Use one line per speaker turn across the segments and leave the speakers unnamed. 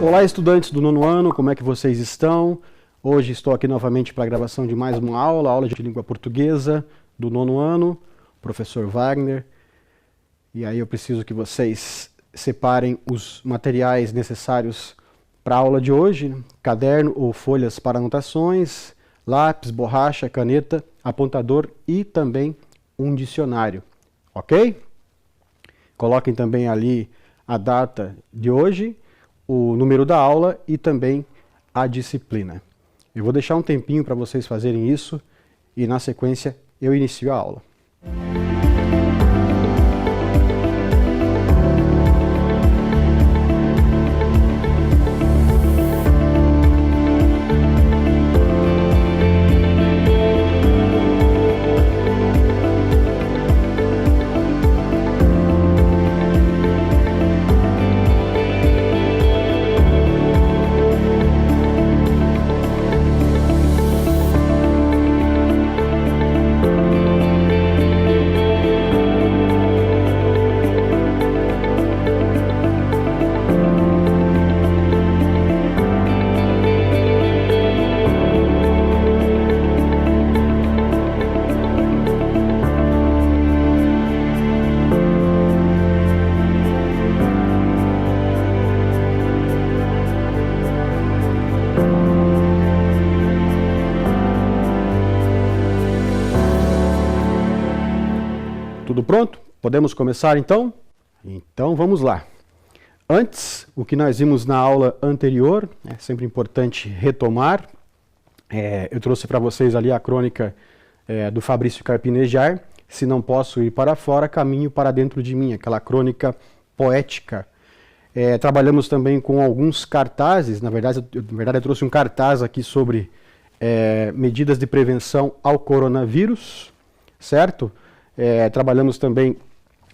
Olá, estudantes do nono ano, como é que vocês estão? Hoje estou aqui novamente para a gravação de mais uma aula de língua portuguesa do nono ano, professor Wagner. E aí eu preciso que vocês separem os materiais necessários para a aula de hoje, caderno ou folhas para anotações, lápis, borracha, caneta, apontador e também um dicionário, ok? Coloquem também ali a data de hoje, o número da aula e também a disciplina. Eu vou deixar um tempinho para vocês fazerem isso e na sequência eu inicio a aula. Tudo pronto? Podemos começar então? Então vamos lá. Antes, o que nós vimos na aula anterior, é sempre importante retomar. Eu trouxe para vocês ali a crônica do Fabrício Carpinejar, Se Não Posso Ir Para Fora, Caminho para Dentro de Mim, aquela crônica poética. Trabalhamos também com alguns cartazes, na verdade eu trouxe um cartaz aqui sobre medidas de prevenção ao coronavírus, certo? Trabalhamos também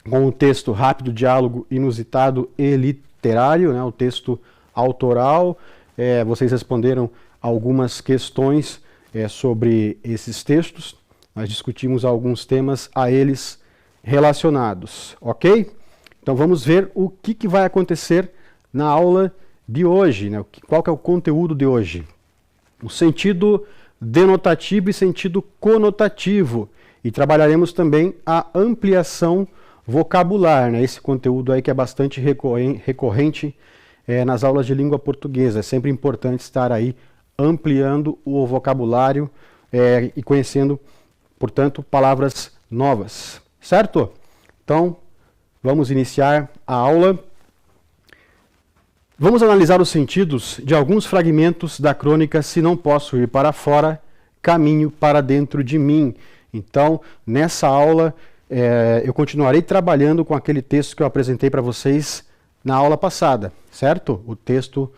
com o texto Rápido, Diálogo, Inusitado e Literário, né, o texto autoral. Vocês responderam algumas questões sobre esses textos. Nós discutimos alguns temas a eles relacionados, ok? Então vamos ver o que vai acontecer na aula de hoje, né? Qual que é o conteúdo de hoje? O sentido denotativo e sentido conotativo. E trabalharemos também a ampliação vocabular, né? Esse conteúdo aí que é bastante recorrente nas aulas de língua portuguesa. É sempre importante estar aí ampliando o vocabulário e conhecendo, portanto, palavras novas, certo? Então, vamos iniciar a aula. Vamos analisar os sentidos de alguns fragmentos da crônica Se Não Posso Ir Para Fora, Caminho para Dentro de Mim. Então, nessa aula, eu continuarei trabalhando com aquele texto que eu apresentei para vocês na aula passada, certo? O texto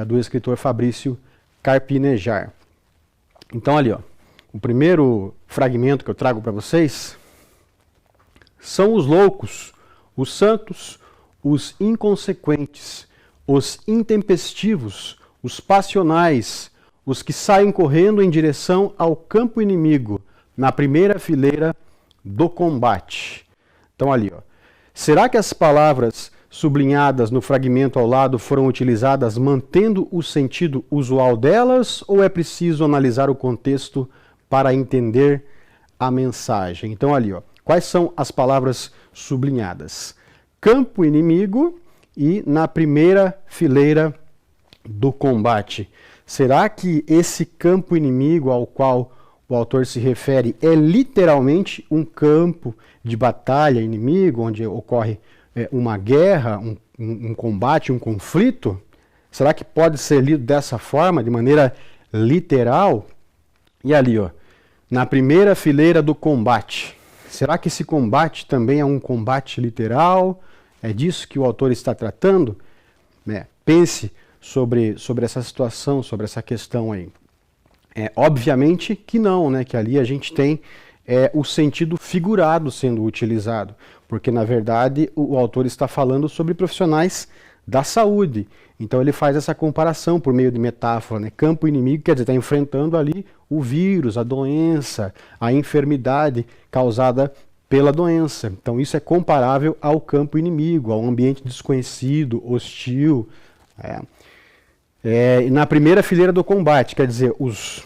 do escritor Fabrício Carpinejar. Então, ali, ó, o primeiro fragmento que eu trago para vocês são os loucos, os santos, os inconsequentes, os intempestivos, os passionais, os que saem correndo em direção ao campo inimigo, na primeira fileira do combate. Então ali, ó. Será que as palavras sublinhadas no fragmento ao lado foram utilizadas mantendo o sentido usual delas ou é preciso analisar o contexto para entender a mensagem? Então ali, ó. Quais são as palavras sublinhadas? Campo inimigo e na primeira fileira do combate. Será que esse campo inimigo ao qual o autor se refere é literalmente um campo de batalha inimigo, onde ocorre uma guerra, um combate, um conflito? Será que pode ser lido dessa forma, de maneira literal? E ali, ó, na primeira fileira do combate. Será que esse combate também é um combate literal? É disso que o autor está tratando? Pense sobre essa situação, sobre essa questão aí. Obviamente que não, né? Que ali a gente tem o sentido figurado sendo utilizado, porque na verdade o autor está falando sobre profissionais da saúde. Então ele faz essa comparação por meio de metáfora, né? Campo inimigo quer dizer, está enfrentando ali o vírus, a doença, a enfermidade causada pela doença. Então isso é comparável ao campo inimigo, ao ambiente desconhecido, hostil. E na primeira fileira do combate, quer dizer, os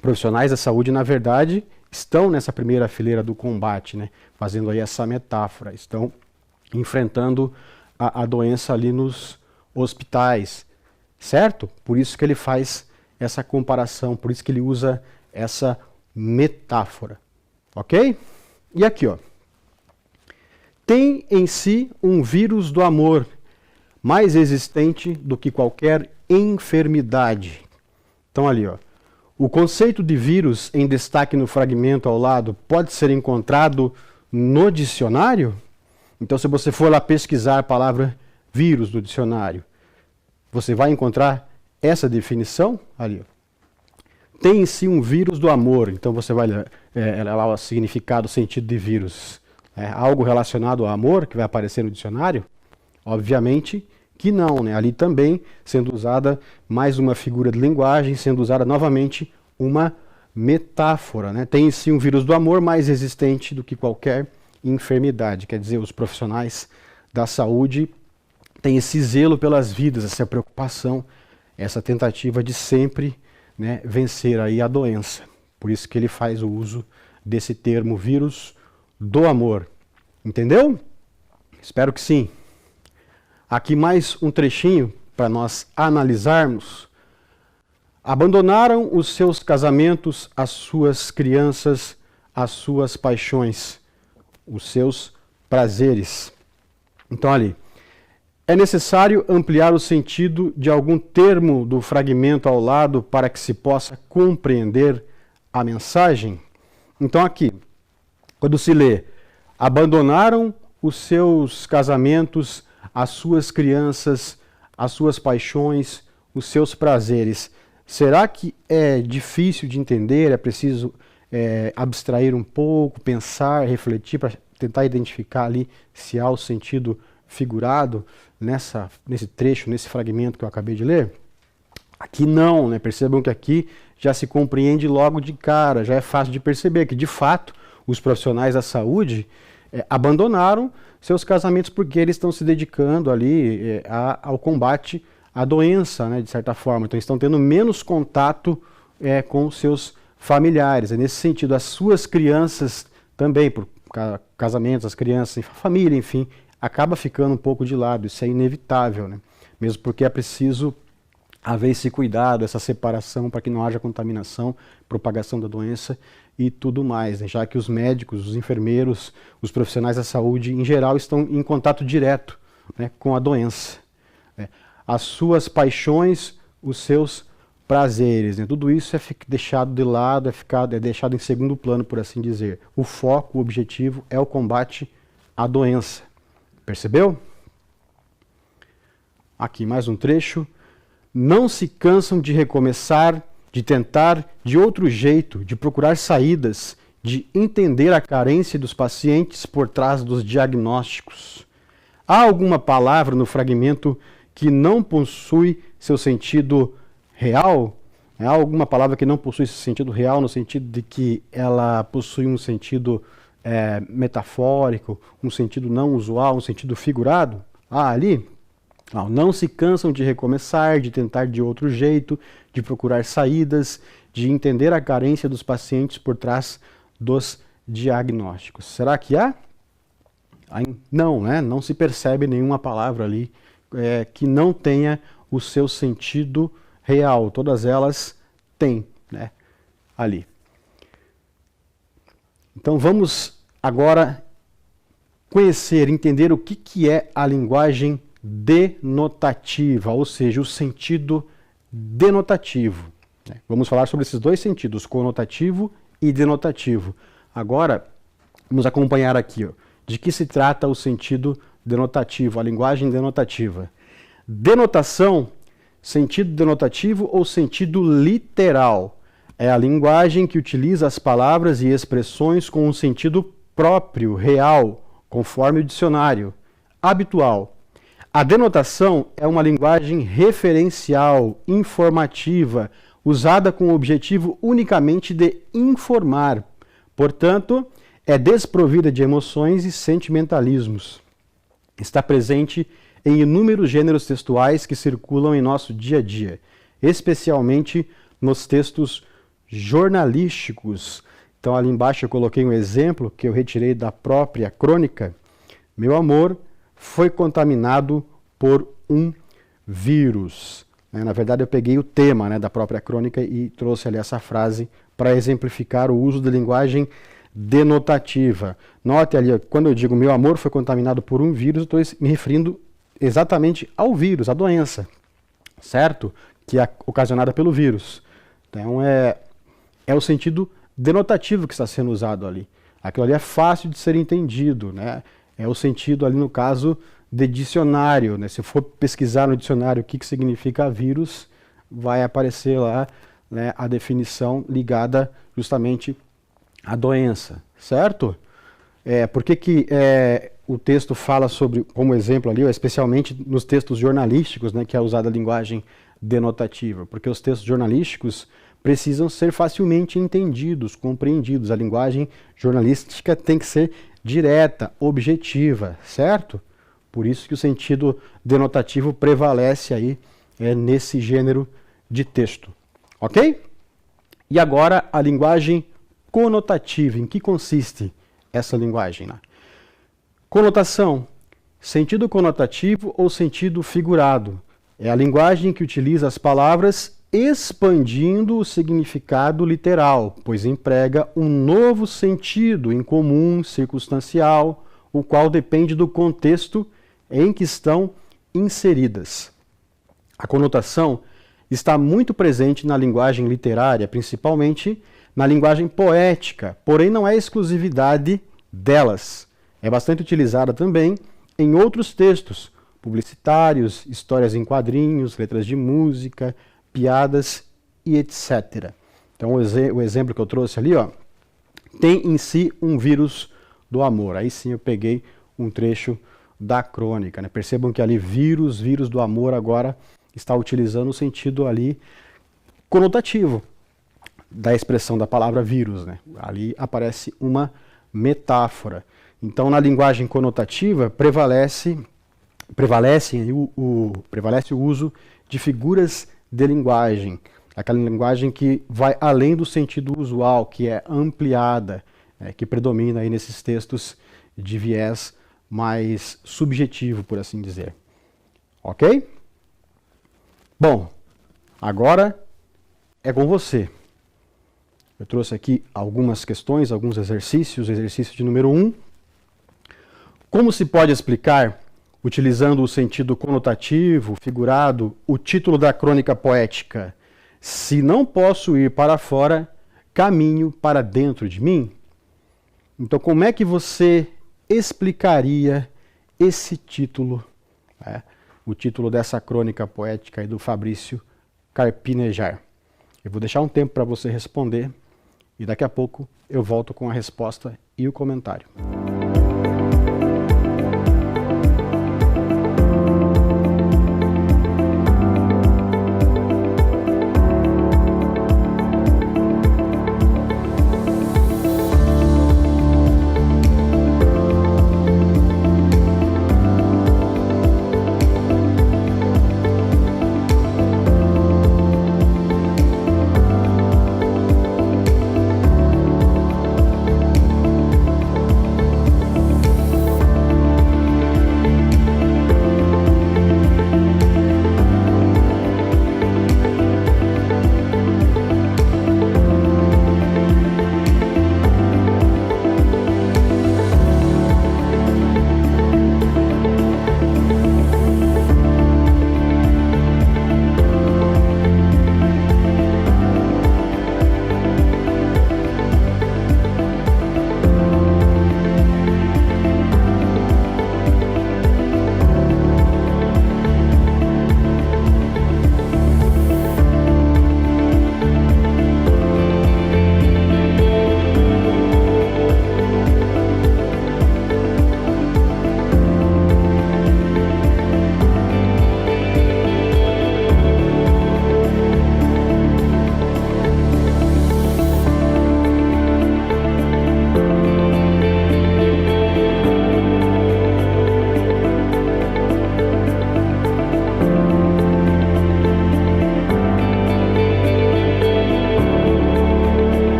profissionais da saúde, na verdade, estão nessa primeira fileira do combate, né? Fazendo aí essa metáfora, estão enfrentando a doença ali nos hospitais, certo? Por isso que ele faz essa comparação, por isso que ele usa essa metáfora, ok? E aqui, ó. Tem em si um vírus do amor mais existente do que qualquer enfermidade. Então ali, ó. O conceito de vírus em destaque no fragmento ao lado pode ser encontrado no dicionário? Então, se você for lá pesquisar a palavra vírus do dicionário, você vai encontrar essa definição ali. Ó. Tem em si um vírus do amor. Então, você vai lá o significado, o sentido de vírus. Algo relacionado ao amor que vai aparecer no dicionário? Obviamente que não, né? Ali também sendo usada mais uma figura de linguagem, sendo usada novamente uma metáfora, né? Tem em si um vírus do amor mais resistente do que qualquer enfermidade. Quer dizer, os profissionais da saúde têm esse zelo pelas vidas, essa preocupação, essa tentativa de sempre, né, vencer aí a doença. Por isso que ele faz o uso desse termo vírus do amor. Entendeu? Espero que sim. Aqui mais um trechinho para nós analisarmos. Abandonaram os seus casamentos, as suas crianças, as suas paixões, os seus prazeres. Então ali, é necessário ampliar o sentido de algum termo do fragmento ao lado para que se possa compreender a mensagem? Então aqui, quando se lê, abandonaram os seus casamentos, as suas crianças, as suas paixões, os seus prazeres. Será que é difícil de entender? É preciso abstrair um pouco, pensar, refletir para tentar identificar ali se há o sentido figurado nesse trecho, nesse fragmento que eu acabei de ler? Aqui não, né? Percebam que aqui já se compreende logo de cara, já é fácil de perceber que, de fato, os profissionais da saúde abandonaram seus casamentos porque eles estão se dedicando ali ao combate à doença, né, de certa forma. Então, estão tendo menos contato com seus familiares. É nesse sentido, as suas crianças também, por casamentos, as crianças, a família, enfim, acaba ficando um pouco de lado. Isso é inevitável, né? Mesmo porque é preciso haver esse cuidado, essa separação para que não haja contaminação, propagação da doença e tudo mais, né? Já que os médicos, os enfermeiros, os profissionais da saúde, em geral, estão em contato direto, né, com a doença. Né? As suas paixões, os seus prazeres, né? Tudo isso é deixado de lado, é deixado em segundo plano, por assim dizer. O foco, o objetivo é o combate à doença. Percebeu? Aqui mais um trecho. Não se cansam de recomeçar, de tentar de outro jeito, de procurar saídas, de entender a carência dos pacientes por trás dos diagnósticos. Há alguma palavra no fragmento que não possui seu sentido real? Há alguma palavra que não possui esse sentido real, no sentido de que ela possui um sentido metafórico, um sentido não usual, um sentido figurado? Ali? Não se cansam de recomeçar, de tentar de outro jeito, de procurar saídas, de entender a carência dos pacientes por trás dos diagnósticos. Será que há? Não, né? Não se percebe nenhuma palavra ali que não tenha o seu sentido real. Todas elas têm, né, ali. Então vamos agora conhecer, entender o que é a linguagem denotativa, ou seja, o sentido denotativo. Vamos falar sobre esses dois sentidos, conotativo e denotativo. Agora, vamos acompanhar aqui, ó, de que se trata o sentido denotativo, a linguagem denotativa. Denotação, sentido denotativo ou sentido literal. É a linguagem que utiliza as palavras e expressões com um sentido próprio, real, conforme o dicionário, habitual. A denotação é uma linguagem referencial, informativa, usada com o objetivo unicamente de informar. Portanto, é desprovida de emoções e sentimentalismos. Está presente em inúmeros gêneros textuais que circulam em nosso dia a dia, especialmente nos textos jornalísticos. Então ali embaixo eu coloquei um exemplo que eu retirei da própria crônica. Meu amor foi contaminado por um vírus. Na verdade eu peguei o tema da própria crônica e trouxe ali essa frase para exemplificar o uso da linguagem denotativa. Note ali, quando eu digo meu amor foi contaminado por um vírus, eu estou me referindo exatamente ao vírus, à doença, certo? Que é ocasionada pelo vírus. Então é o sentido denotativo que está sendo usado ali. Aquilo ali é fácil de ser entendido, né? É o sentido ali no caso de dicionário, né? Se for pesquisar no dicionário o que significa vírus, vai aparecer lá, né, a definição ligada justamente à doença, certo? Por que o texto fala sobre, como exemplo ali, especialmente nos textos jornalísticos, né, que é usada a linguagem denotativa? Porque os textos jornalísticos precisam ser facilmente entendidos, compreendidos. A linguagem jornalística tem que ser direta, objetiva, certo? Por isso que o sentido denotativo prevalece aí nesse gênero de texto. Ok? E agora a linguagem conotativa. Em que consiste essa linguagem? Conotação, sentido conotativo ou sentido figurado. É a linguagem que utiliza as palavras expandindo o significado literal, pois emprega um novo sentido incomum, circunstancial, o qual depende do contexto em que estão inseridas. A conotação está muito presente na linguagem literária, principalmente na linguagem poética, porém não é exclusividade delas. É bastante utilizada também em outros textos publicitários, histórias em quadrinhos, letras de música, piadas e etc. Então o exemplo que eu trouxe ali, tem em si um vírus do amor. Aí sim eu peguei um trecho da crônica, né? Percebam que ali vírus do amor agora está utilizando o sentido ali conotativo da expressão da palavra vírus, né? Ali aparece uma metáfora. Então na linguagem conotativa prevalece o uso de figuras de linguagem, aquela linguagem que vai além do sentido usual, que é ampliada, que predomina aí nesses textos de viés mais subjetivo, por assim dizer. Ok? Bom, agora é com você. Eu trouxe aqui algumas questões, alguns exercícios. Exercício de número 1. Como se pode explicar, utilizando o sentido conotativo, figurado, o título da crônica poética? Se não posso ir para fora, caminho para dentro de mim? Então, como é que você explicaria esse título, o título dessa crônica poética aí do Fabrício Carpinejar? Eu vou deixar um tempo para você responder e daqui a pouco eu volto com a resposta e o comentário.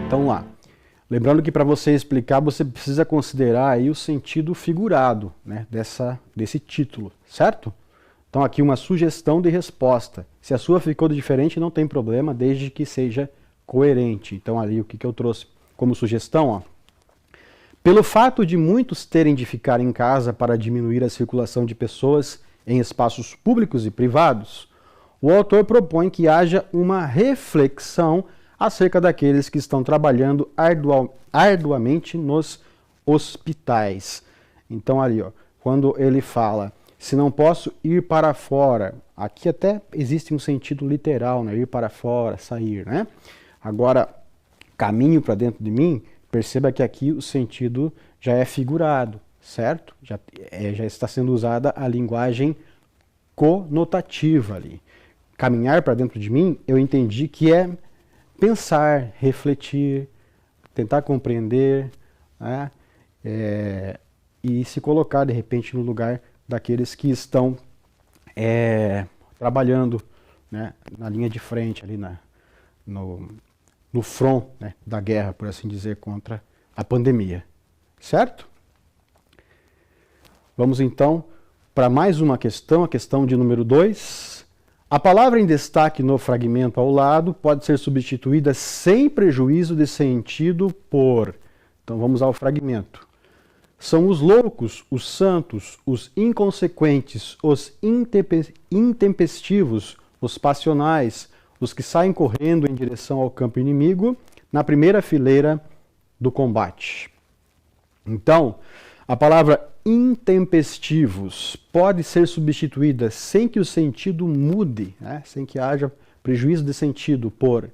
Então lá. Lembrando que para você explicar, você precisa considerar aí o sentido figurado, né, desse título, certo? Então aqui uma sugestão de resposta. Se a sua ficou diferente, não tem problema, desde que seja coerente. Então ali o que eu trouxe como sugestão, ó. Pelo fato de muitos terem de ficar em casa para diminuir a circulação de pessoas em espaços públicos e privados, o autor propõe que haja uma reflexão acerca daqueles que estão trabalhando arduamente nos hospitais. Então ali, ó, quando ele fala, se não posso ir para fora, aqui até existe um sentido literal, né? Ir para fora, sair, né? Agora, caminho para dentro de mim, perceba que aqui o sentido já é figurado, certo? Já está sendo usada a linguagem conotativa ali. Caminhar para dentro de mim, eu entendi que é pensar, refletir, tentar compreender, né? E se colocar de repente no lugar daqueles que estão trabalhando, né, na linha de frente, ali no front, né, da guerra, por assim dizer, contra a pandemia. Certo? Vamos então para mais uma questão, a questão de número 2. A palavra em destaque no fragmento ao lado pode ser substituída sem prejuízo de sentido por... Então vamos ao fragmento. São os loucos, os santos, os inconsequentes, os intempestivos, os passionais, os que saem correndo em direção ao campo inimigo, na primeira fileira do combate. Então, a palavra intempestivos pode ser substituída sem que o sentido mude, né? Sem que haja prejuízo de sentido por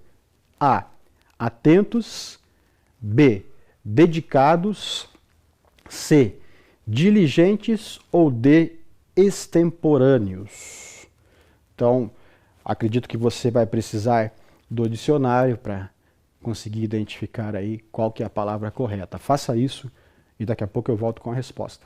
A. Atentos, B. Dedicados, C. Diligentes ou D. Extemporâneos. Então, acredito que você vai precisar do dicionário para conseguir identificar aí qual que é a palavra correta. Faça isso e daqui a pouco eu volto com a resposta.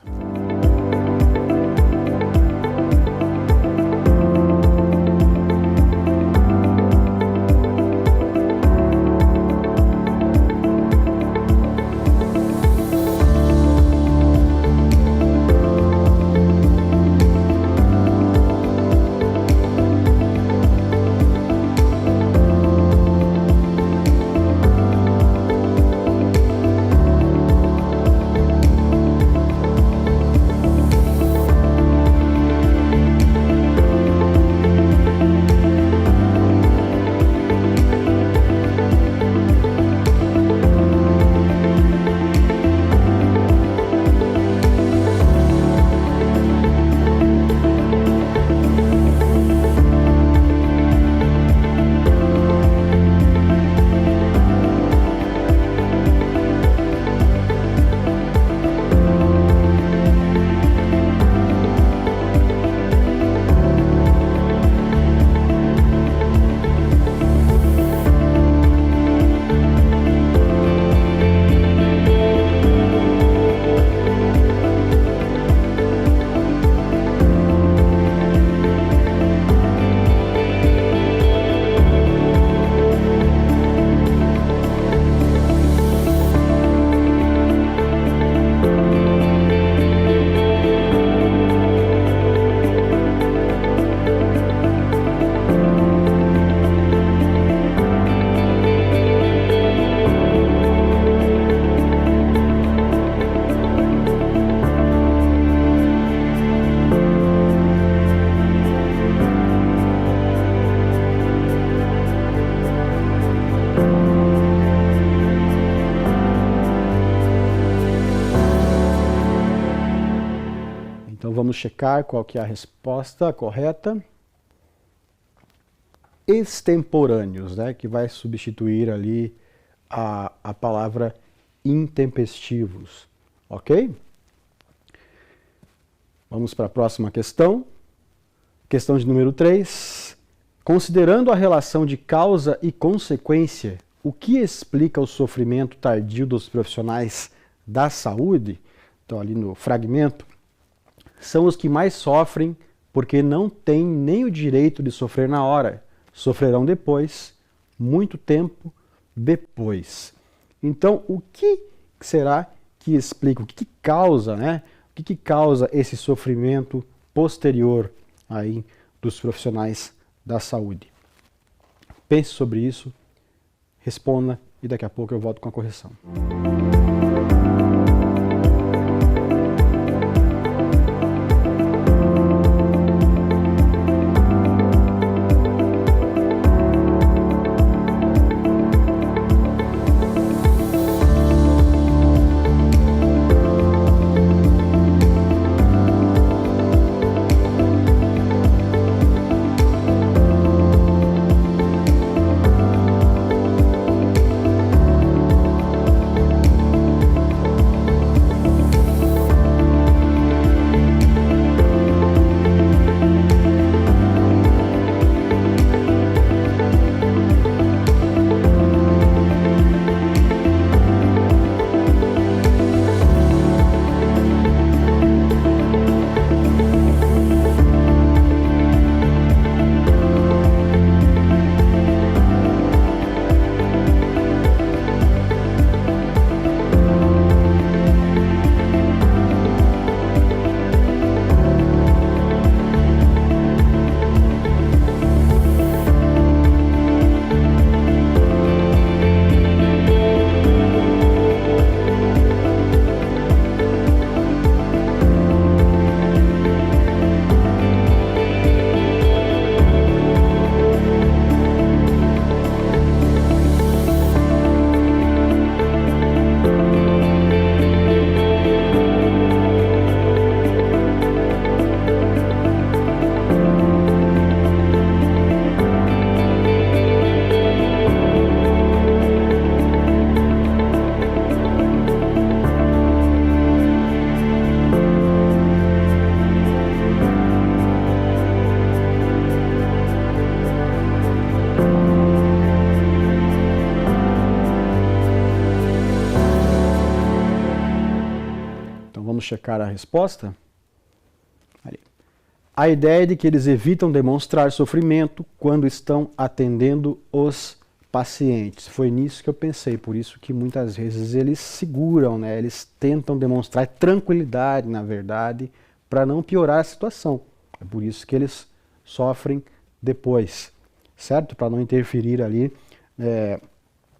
Então vamos checar qual que é a resposta correta. Extemporâneos, né, que vai substituir ali a palavra intempestivos, ok? Vamos para a próxima questão. Questão de número 3. Considerando a relação de causa e consequência, o que explica o sofrimento tardio dos profissionais da saúde? Então ali no fragmento, são os que mais sofrem porque não têm nem o direito de sofrer na hora. Sofrerão depois, muito tempo depois. Então, o que será que explica, o que causa, né? O que causa esse sofrimento posterior aí dos profissionais da saúde? Pense sobre isso, responda e daqui a pouco eu volto com a correção. Vamos checar a resposta. Ali. A ideia é de que eles evitam demonstrar sofrimento quando estão atendendo os pacientes. Foi nisso que eu pensei, por isso que muitas vezes eles seguram, né? Eles tentam demonstrar tranquilidade, na verdade, para não piorar a situação. É por isso que eles sofrem depois, certo? Para não interferir ali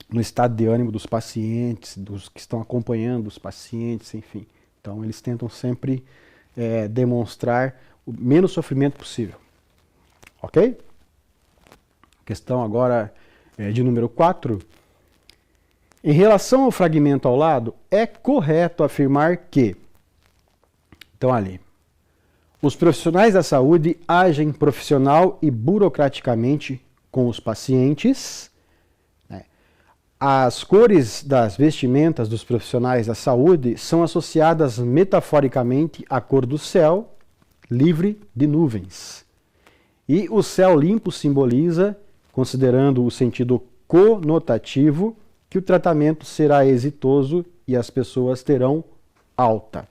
no estado de ânimo dos pacientes, dos que estão acompanhando os pacientes, enfim. Então, eles tentam sempre demonstrar o menos sofrimento possível. Ok? Questão agora de número 4. Em relação ao fragmento ao lado, é correto afirmar que... Então, ali. Os profissionais da saúde agem profissional e burocraticamente com os pacientes. As cores das vestimentas dos profissionais da saúde são associadas metaforicamente à cor do céu, livre de nuvens. E o céu limpo simboliza, considerando o sentido conotativo, que o tratamento será exitoso e as pessoas terão alta.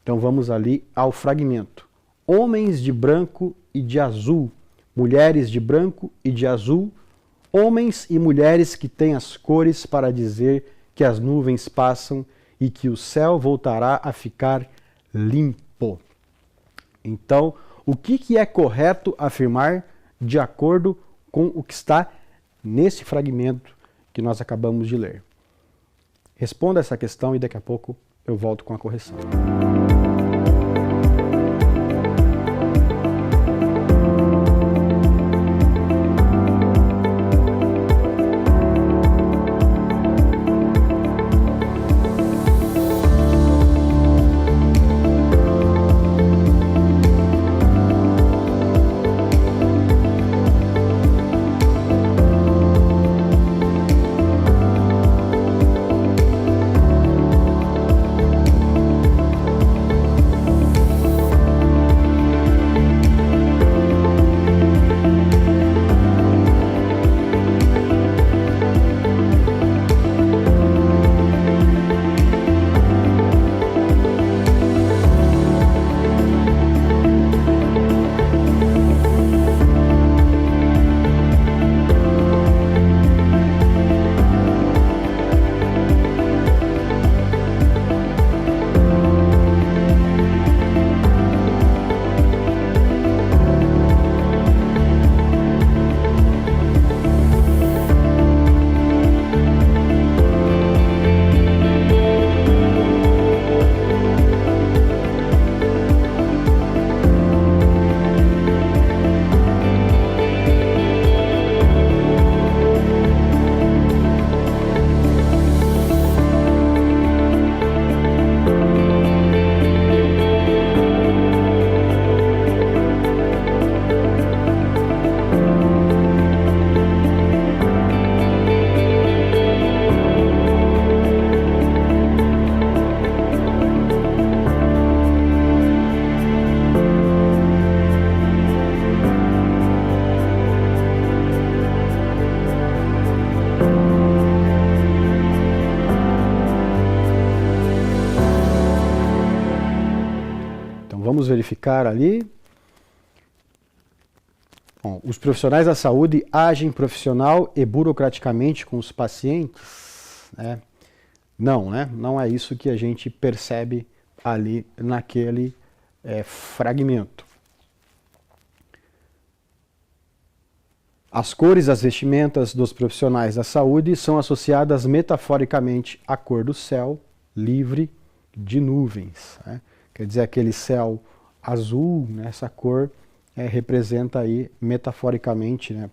Então vamos ali ao fragmento. Homens de branco e de azul, mulheres de branco e de azul, homens e mulheres que têm as cores para dizer que as nuvens passam e que o céu voltará a ficar limpo. Então, o que é correto afirmar de acordo com o que está nesse fragmento que nós acabamos de ler? Responda essa questão e daqui a pouco eu volto com a correção. vamos verificar ali. Bom, os profissionais da saúde agem profissional e burocraticamente com os pacientes, né? Não, né? Não é isso que a gente percebe ali naquele fragmento. As cores das vestimentas dos profissionais da saúde são associadas metaforicamente à cor do céu livre de nuvens, né? Quer dizer, aquele céu azul, né? Essa cor representa aí metaforicamente, né?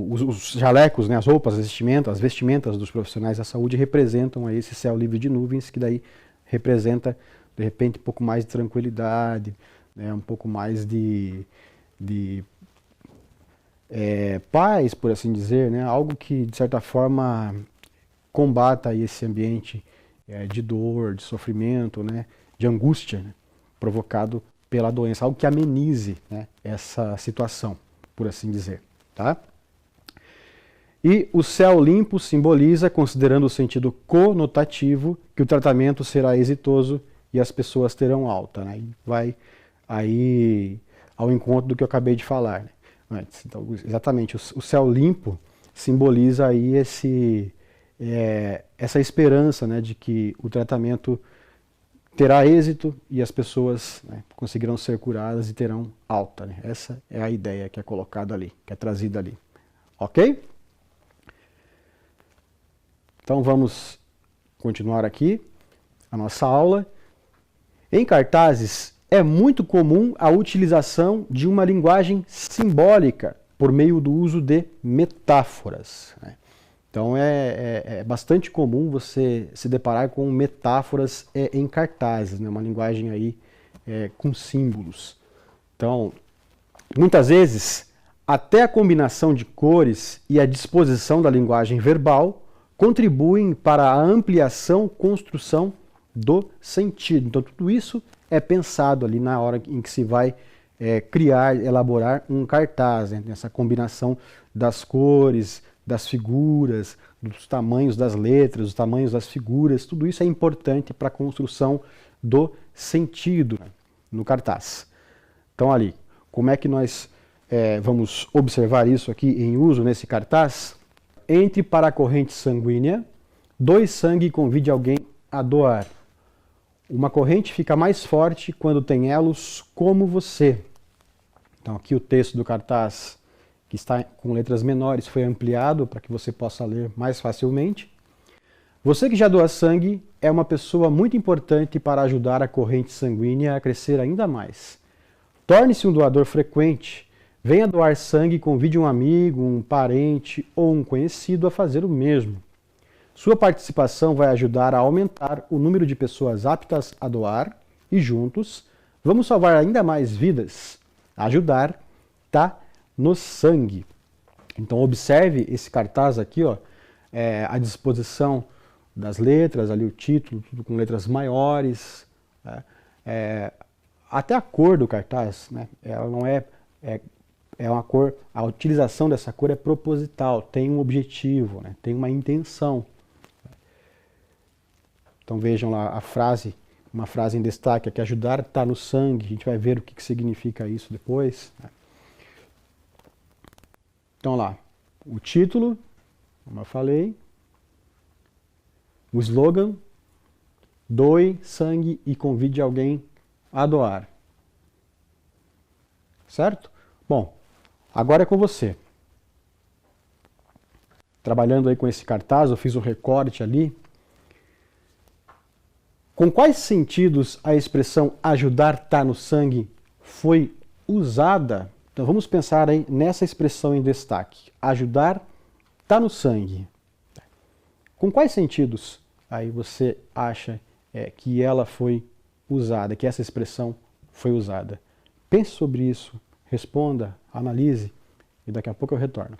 Os jalecos, né? As roupas, as vestimentas dos profissionais da saúde representam aí esse céu livre de nuvens, que daí representa, de repente, um pouco mais de tranquilidade, né? Um pouco mais de paz, por assim dizer, né? Algo que, de certa forma, combata aí esse ambiente de dor, de sofrimento, né? De angústia, né? Provocado pela doença, algo que amenize, né, essa situação, por assim dizer. Tá? E o céu limpo simboliza, considerando o sentido conotativo, que o tratamento será exitoso e as pessoas terão alta. Né? E vai aí ao encontro do que eu acabei de falar. Né? Então, exatamente, o céu limpo simboliza aí essa esperança, né, de que o tratamento terá êxito e as pessoas, né, conseguirão ser curadas e terão alta. Né? Essa é a ideia que é colocada ali, que é trazida ali. Ok? Então vamos continuar aqui a nossa aula. Em cartazes é muito comum a utilização de uma linguagem simbólica por meio do uso de metáforas. Né? Então é bastante comum você se deparar com metáforas em cartazes, né? Uma linguagem aí com símbolos. Então, muitas vezes, até a combinação de cores e a disposição da linguagem verbal contribuem para a ampliação, construção do sentido. Então, tudo isso é pensado ali na hora em que se vai criar, elaborar um cartaz, né? Essa combinação das cores, das figuras, dos tamanhos das letras, dos tamanhos das figuras, tudo isso é importante para a construção do sentido, né, no cartaz. Então ali, como é que nós vamos observar isso aqui em uso nesse cartaz? Entre para a corrente sanguínea, doe sangue e convide alguém a doar. Uma corrente fica mais forte quando tem elos como você. Então aqui o texto do cartaz, que está com letras menores, foi ampliado para que você possa ler mais facilmente. Você que já doa sangue é uma pessoa muito importante para ajudar a corrente sanguínea a crescer ainda mais. Torne-se um doador frequente. Venha doar sangue e convide um amigo, um parente ou um conhecido a fazer o mesmo. Sua participação vai ajudar a aumentar o número de pessoas aptas a doar e juntos vamos salvar ainda mais vidas. Ajudar tá no sangue. Então observe esse cartaz aqui, ó, a disposição das letras, ali o título, tudo com letras maiores, né? Até a cor do cartaz, né? Ela não é uma cor, a utilização dessa cor é proposital, tem um objetivo, né? Tem uma intenção. Então vejam lá a frase, uma frase em destaque aqui, ajudar está no sangue, a gente vai ver o que significa isso depois, né? Então lá, o título, como eu falei, o slogan, doe sangue e convide alguém a doar. Certo? Bom, agora é com você. Trabalhando aí com esse cartaz, eu fiz o recorte ali. Com quais sentidos a expressão ajudar tá no sangue foi usada? Então vamos pensar aí nessa expressão em destaque. Ajudar tá no sangue. Com quais sentidos aí você acha que ela foi usada, que essa expressão foi usada? Pense sobre isso, responda, analise e daqui a pouco eu retorno.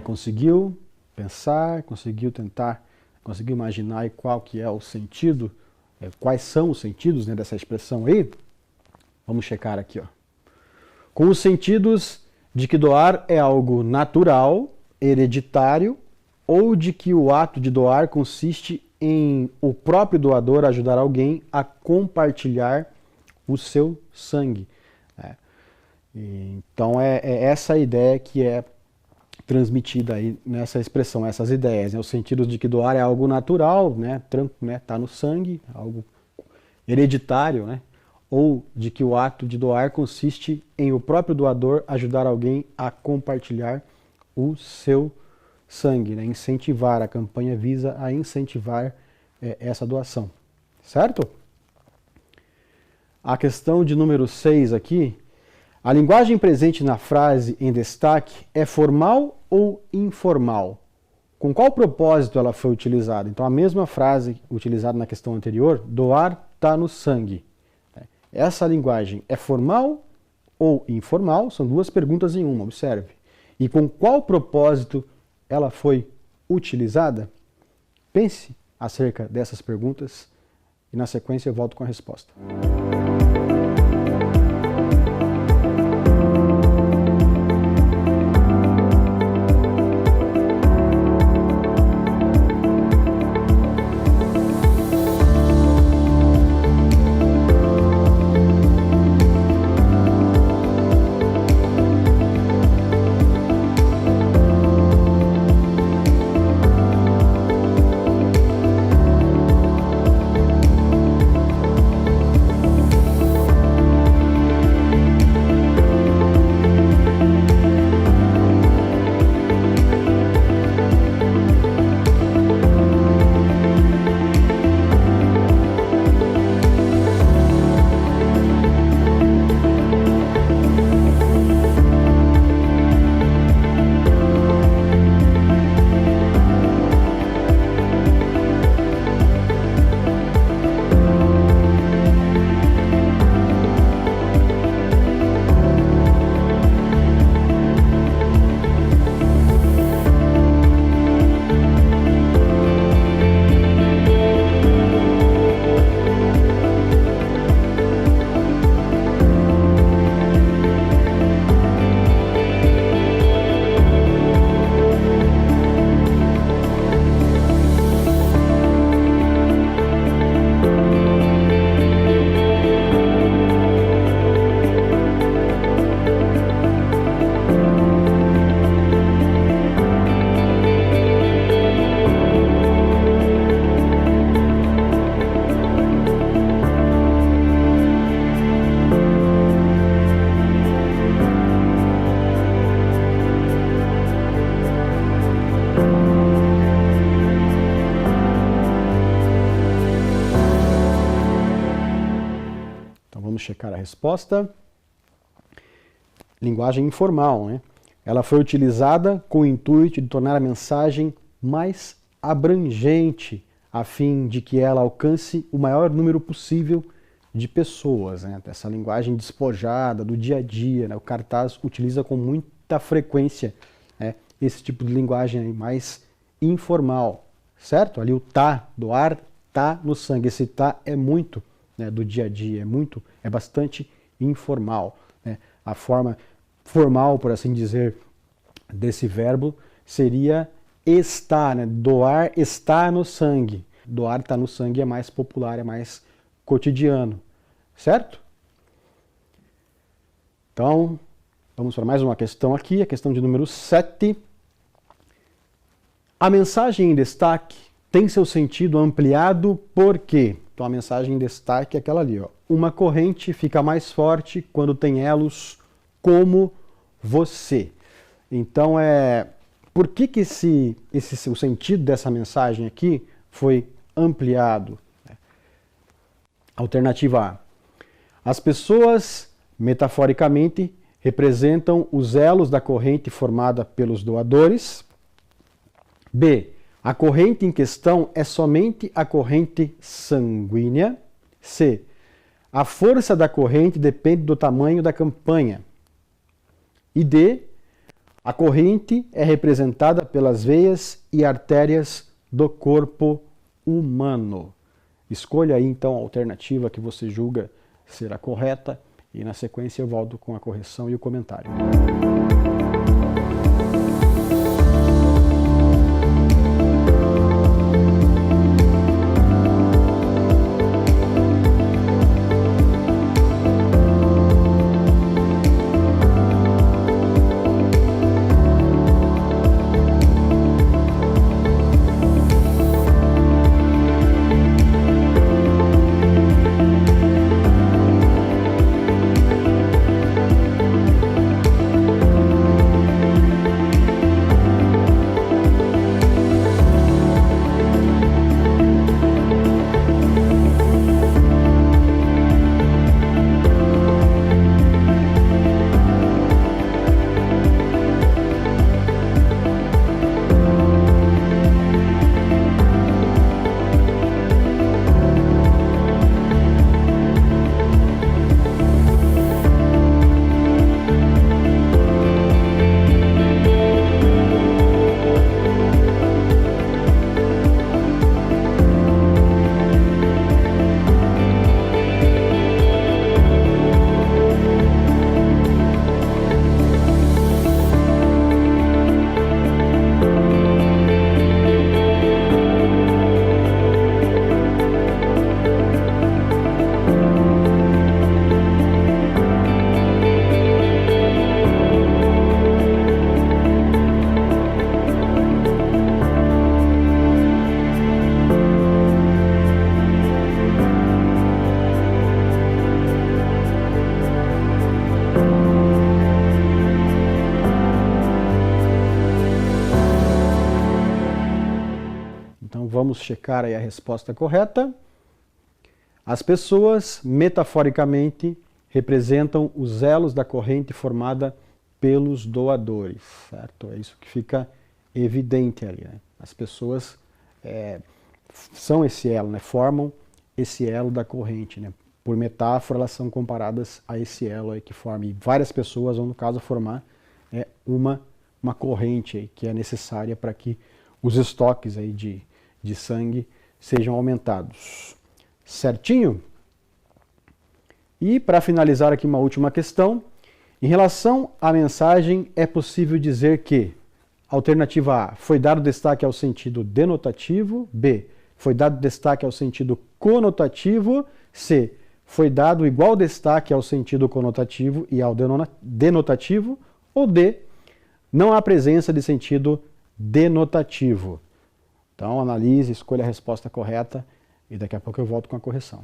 Conseguiu pensar, conseguiu tentar, conseguiu imaginar aí qual que é o sentido, quais são os sentidos, né, dessa expressão aí? Vamos checar aqui, ó. Com os sentidos de que doar é algo natural, hereditário, ou de que o ato de doar consiste em o próprio doador ajudar alguém a compartilhar o seu sangue. Então é essa a ideia que é transmitida aí nessa expressão, essas ideias, né? Os sentidos de que doar é algo natural, né? Tá no sangue, algo hereditário, né? Ou de que o ato de doar consiste em o próprio doador ajudar alguém a compartilhar o seu sangue, né? Incentivar, a campanha visa a incentivar essa doação, certo? A questão de número 6 aqui, a linguagem presente na frase em destaque é formal ou informal? Com qual propósito ela foi utilizada? Então a mesma frase utilizada na questão anterior, doar está no sangue. Essa linguagem é formal ou informal? São duas perguntas em uma, observe. E com qual propósito ela foi utilizada? Pense acerca dessas perguntas e na sequência eu volto com a resposta. Checar a resposta. Linguagem informal, né? Ela foi utilizada com o intuito de tornar a mensagem mais abrangente, a fim de que ela alcance o maior número possível de pessoas, né? Essa linguagem despojada do dia a dia, né? O cartaz utiliza com muita frequência, né, esse tipo de linguagem mais informal, certo? Ali o tá, doar, tá no sangue. Esse tá é muito, né, do dia a dia, é bastante informal, né? A forma formal, por assim dizer, desse verbo seria estar, né? Doar está no sangue. Doar está no sangue é mais popular, é mais cotidiano, certo? Então, vamos para mais uma questão aqui, a questão de número 7. A mensagem em destaque tem seu sentido ampliado por quê? Então a mensagem em destaque é aquela ali, ó. Uma corrente fica mais forte quando tem elos como você. Então por que o sentido dessa mensagem aqui foi ampliado? Alternativa A. As pessoas, metaforicamente, representam os elos da corrente formada pelos doadores. B. A corrente em questão é somente a corrente sanguínea. C. A força da corrente depende do tamanho da campanha. E D. A corrente é representada pelas veias e artérias do corpo humano. Escolha aí então a alternativa que você julga ser a correta e na sequência eu volto com a correção e o comentário. Vamos checar aí a resposta correta. As pessoas, metaforicamente, representam os elos da corrente formada pelos doadores, certo? É isso que fica evidente ali, né? As pessoas são esse elo, né? Formam esse elo da corrente, né? Por metáfora, elas são comparadas a esse elo aí que forma. E várias pessoas vão, no caso, formar uma corrente aí, que é necessária para que os estoques aí de sangue sejam aumentados. Certinho? E para finalizar aqui uma última questão, em relação à mensagem é possível dizer que alternativa A, foi dado destaque ao sentido denotativo, B, foi dado destaque ao sentido conotativo, C, foi dado igual destaque ao sentido conotativo e ao denotativo, ou D, não há presença de sentido denotativo. Então, analise, escolha a resposta correta e daqui a pouco eu volto com a correção.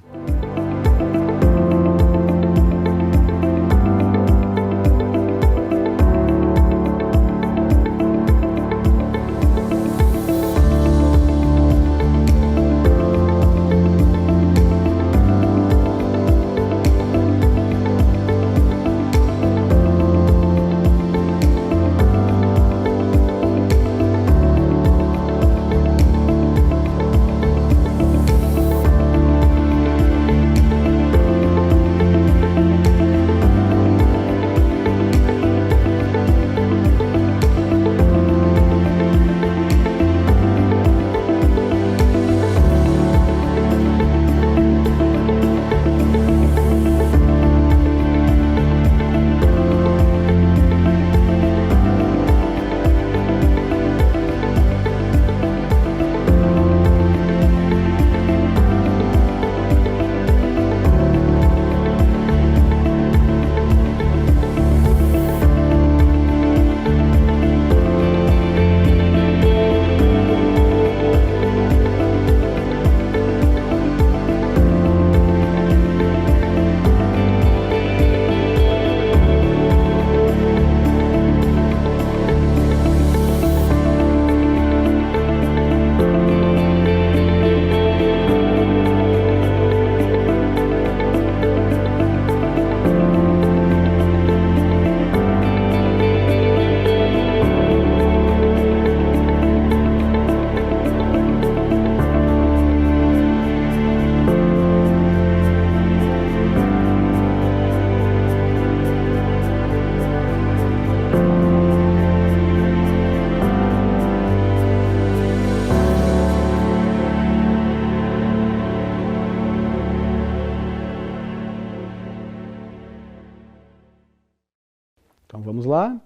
Vamos lá.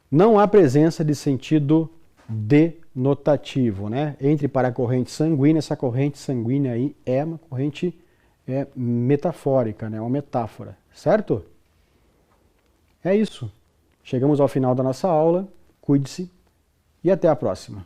Não há presença de sentido denotativo, né? Entre para a corrente sanguínea, essa corrente sanguínea aí é uma corrente metafórica, né? Uma metáfora, certo? É isso. Chegamos ao final da nossa aula. Cuide-se e até a próxima.